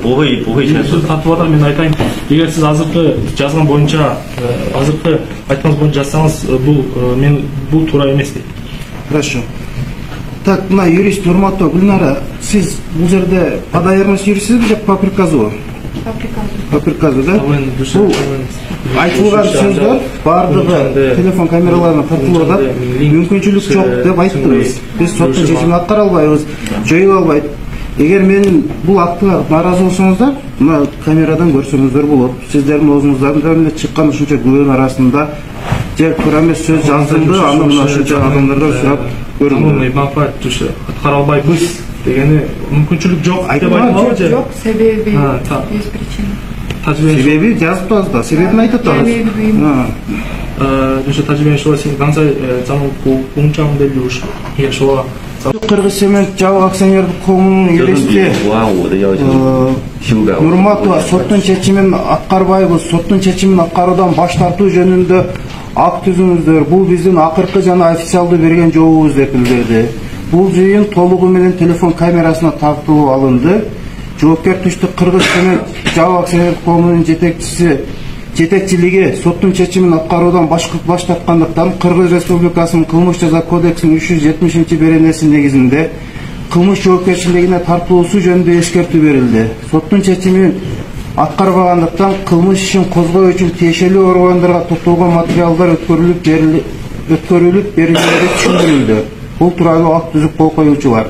бугай чай. Тартып атам, мен айтайын. Егер сіз азыркы жазган боюнча, азыркы айтканыңыз боюнча жазсаңыз, бул туура эмес дейт. Хорошо. Так, мына юрист Нурматова Гүлнара, сиз бул жерде по доверенности юристсизби же по приказу? По приказу, да? Бул айтылган сөздөр бардыгы телефон камераларына тартылып атат. Мүмкүнчүлүк жок деп айттыңыз. Биз соттун чечимин аткара албайбыз, жоюп албайт. Эгер менин бул актыга нааразы болсоңуздар, мына камерадан көрсөңүздөр болот. Сиздердин оозуңуздардан эле чыккан ушунча күбөнүн арасында же туура эмес сөз жазылды, аны мына ушунча адамдардан сурап көрүңүздөр. Манфаат жушу аткара албайбыз дегени мүмкүнчүлүк жок деп айтабы же? Жок, себеби есть причина. Себеби жазып атабыз да, себебин айтып атабыз. Жушу тажибен шоу син гансай замку пунчам деп уш. Я шоу Кыргызцемент жабык акционердик коомунун юристи Нурматова соттун чечимин аткарбайбыз, соттун чечимин аткаруудан баш тартуу жөнүндө акт түзүңүздөр. Бул биздин акыркы жана официалдуу берген жообубуз деп билдирди. Бул жыйын толугу менен телефон камерасына тартылып алынды. Жоопкерчиликти Кыргызцемент жабык акционердик коомунун жетекчилиги соттун чечимин аткаруудан баш тарткандыктан Кыргыз Республикасынын Кылмыш жаза кодексинин 370-беренеси негизинде кылмыш жоопкерчилигине тартылуусу жөнүндө эскертүү берилди. Соттун чечимин аткарбагандыктан кылмыш ишин козгоо үчүн тиешелүү органдарга топтолгон материалдар өткөрүлүп берилгени түшүндүрүлдү. Бул тууралуу акт түзүп кол коюучулар.